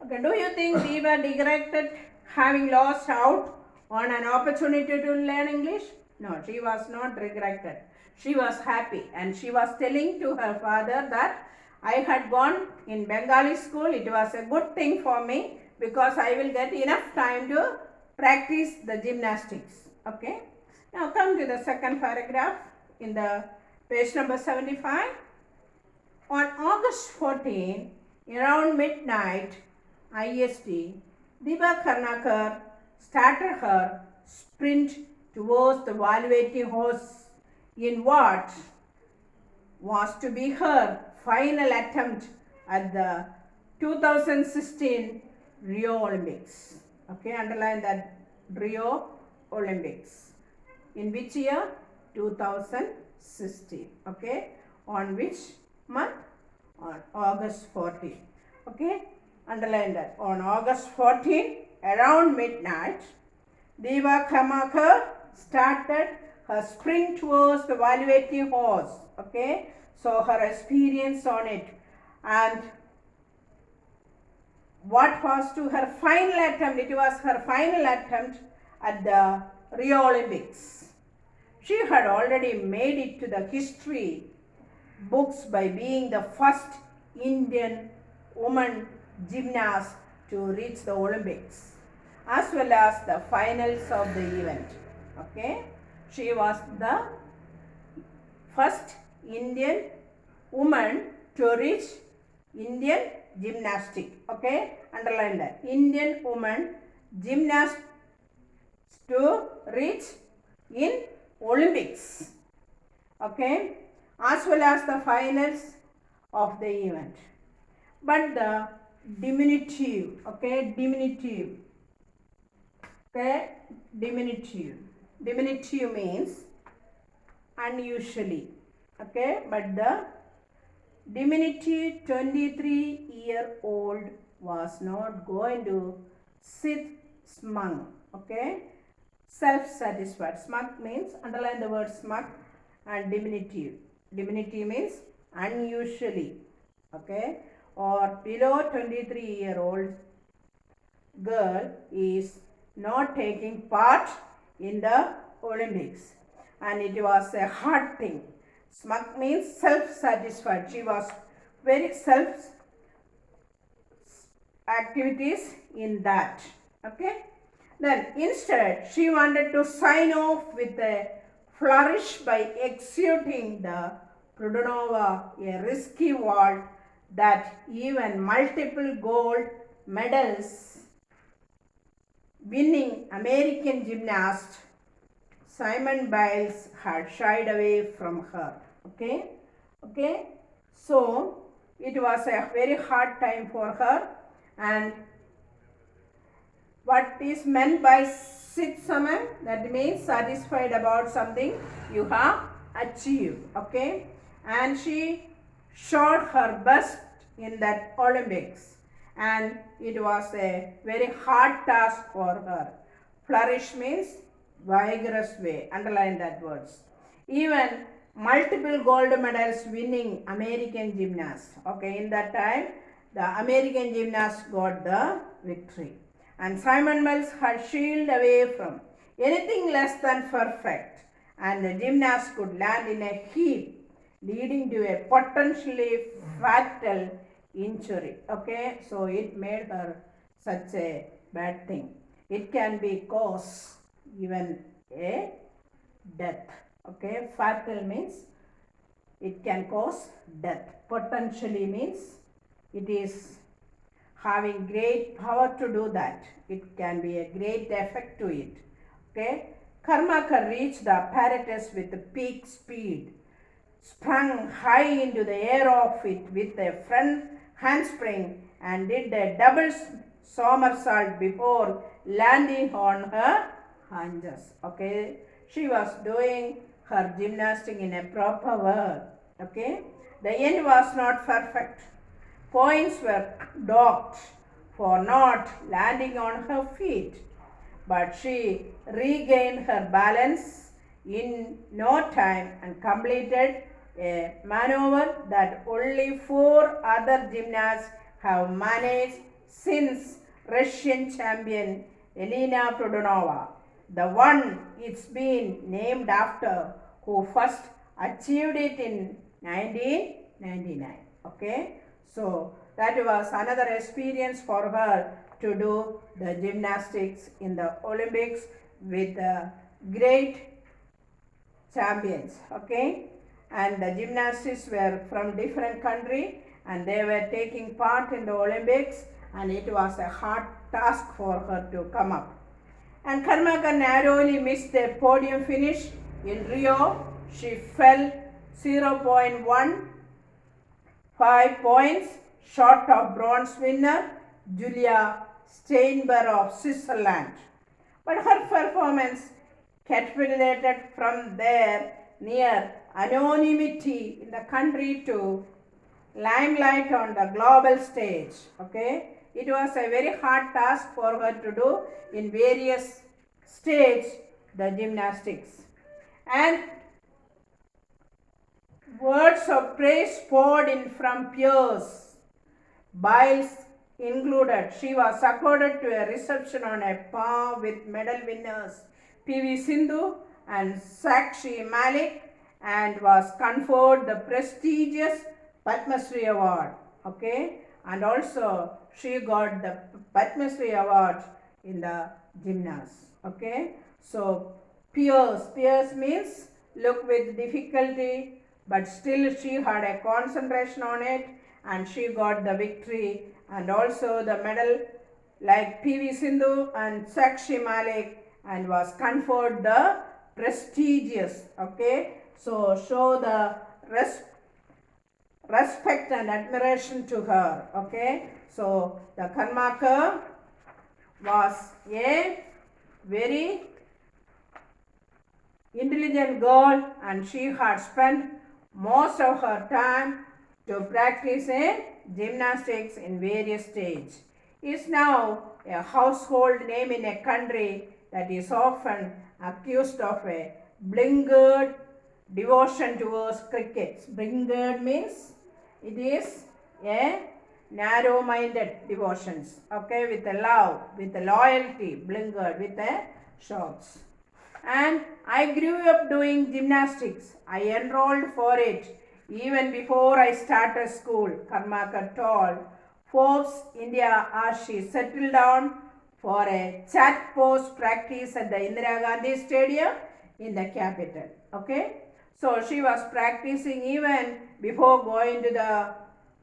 Okay, do you think we were degraded having lost out on an opportunity to learn English? No, she was not regretted. She was happy and she was telling to her father that I had gone in Bengali school. It was a good thing for me because I will get enough time to practice the gymnastics. Okay. Now come to the second paragraph in the page number 75. On August 14, around midnight IST, Diva Karnakar started her sprint towards the Valveti horse in what was to be her final attempt at the 2016 Rio Olympics. Okay, underline that, Rio Olympics. In which year? 2016. Okay, on which month? On August 14. Okay, underline that. On August 14, around midnight, Diva Karnakar started her sprint towards the Valveti horse. Okay, so her experience on it and what was to her final attempt. It was her final attempt at the Rio Olympics. She had already made it to the history books by being the first Indian woman gymnast to reach the Olympics as well as the finals of the event. Okay, she was the first Indian woman to reach Indian gymnastic. Okay, underline that, Indian woman gymnast to reach in Olympics. Okay, as well as the finals of the event. But the diminutive, okay, diminutive means unusually. Okay, but the diminutive 23-year-old was not going to sit smug. Okay, self-satisfied. Smug means, underline the word smug, and diminutive. Diminutive means unusually. Okay, or below 23-year-old girl is not taking part in the Olympics, and it was a hard thing. Smug means self-satisfied. She was very self activities in that. Okay, then instead she wanted to sign off with a flourish by executing the Prudhanova, a risky vault that even multiple gold medals winning American gymnast Simone Biles had shied away from her. Okay, so it was a very hard time for her. And what is meant by sit samam? That means satisfied about something you have achieved. Okay, and she showed her best in that Olympics, and it was a very hard task for her. Flourish means vigorous way. Underline that words. Even multiple gold medals winning American gymnast. Okay, in that time the American gymnast got the victory, and Simone Biles had shielded away from anything less than perfect, and the gymnast could land in a heap, leading to a potentially fatal injury. Okay, so it made her such a bad thing. It can be cause even a death. Okay, fatal means it can cause death. Potentially means it is having great power to do that. It can be a great effect to it. Okay, Karnakar reached the apparatus with peak speed, sprung high into the air of it with a front handspring, and did a double somersault before landing on her haunches. Okay, she was doing her gymnastics in a proper way. Okay, the end was not perfect. Points were docked for not landing on her feet, but she regained her balance in no time and completed a maneuver that only 4 other gymnasts have managed since Russian champion Elena Prodonova, the one it's been named after, who first achieved it in 1999. Okay, so that was another experience for her to do the gymnastics in the Olympics with the great champions. Okay, and the gymnastics were from different country and they were taking part in the Olympics, and it was a hard task for her to come up. And Karmaka narrowly missed the podium finish in Rio. She fell 0.15 points short of bronze winner Julia Steinberg of Switzerland. But her performance catapulted from there near anonymity in the country to limelight on the global stage. Okay, it was a very hard task for her to do in various stages the gymnastics. And words of praise poured in from peers. Biles included. She was accorded to a reception on a par with medal winners P.V. Sindhu and Sakshi Malik, and was conferred the prestigious Padma Shri Award. Okay, and also she got the Padma Shri Award in the gymnast. Okay, so peers means look with difficulty, but still she had a concentration on it and she got the victory, and also the medal like P.V. Sindhu and Sakshi Malik, and was conferred the prestigious. Okay, so show the respect and admiration to her. Okay, so the Karmaka was a very intelligent girl, and she had spent most of her time to practice in gymnastics in various stages. Is now a household name in a country that is often accused of a blinkered devotion towards cricket. Blinkered means it is a narrow-minded devotions. Okay, with a love, with a loyalty, blinkered with a shorts. And I grew up doing gymnastics. I enrolled for it even before I started school, Karmaka told Forbes India as she settled down for a chat post practice at the Indira Gandhi Stadium in the capital. Okay, so she was practicing even before going to the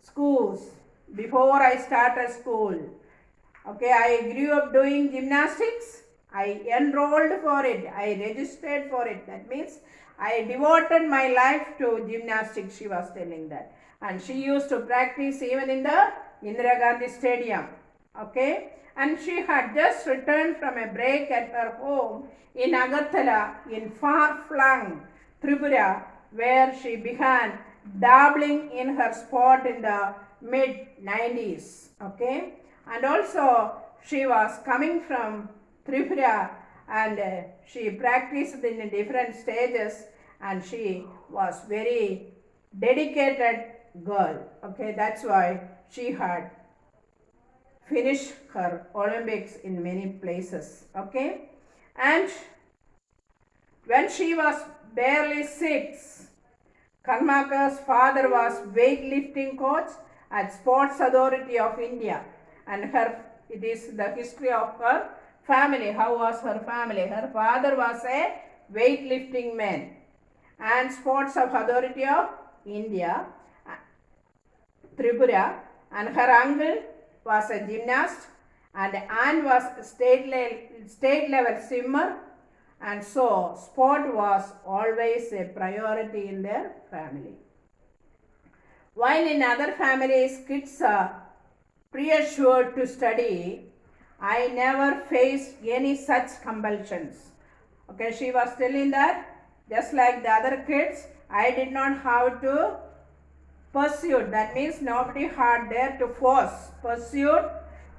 schools, before I started school. Okay, I grew up doing gymnastics. I enrolled for it. I registered for it. That means I devoted my life to gymnastics, she was telling that. And she used to practice even in the Indira Gandhi Stadium. Okay, and she had just returned from a break at her home in Agartala in far-flung Tripura, where she began dabbling in her sport in the mid-90s. Okay, and also she was coming from Tripura, and she practiced in different stages, and she was very dedicated girl. Okay, that's why she had finished her Olympics in many places. Okay, and when she was barely 6, Karmaka's father was weightlifting coach at Sports Authority of India, and it is the history of her family. How was her family? Her father was a weightlifting man and Sports Authority of India, Tripura, and her uncle was a gymnast, and aunt was a state level swimmer, and so sport was always a priority in their family. While in other families kids are reassured to study, I never faced any such compulsions. Okay, she was telling that just like the other kids, I did not have to pursue. That means nobody had there to force, pursued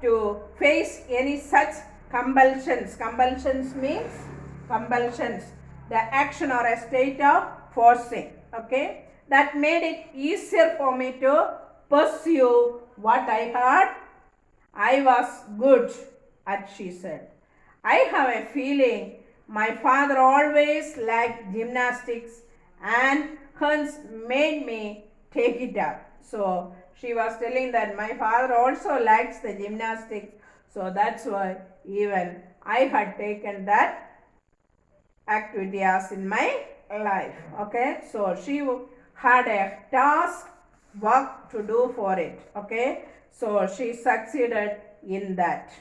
to face any such compulsions. Compulsions means compulsions, the action or a state of forcing. Okay, that made it easier for me to pursue what I had I was good at, she said. I have a feeling my father always liked gymnastics and hence made me take it up. So she was telling that my father also likes the gymnastics, so that's why even I had taken that activity as in my life. Okay, so she had a task work to do for it. Okay, so she succeeded in that.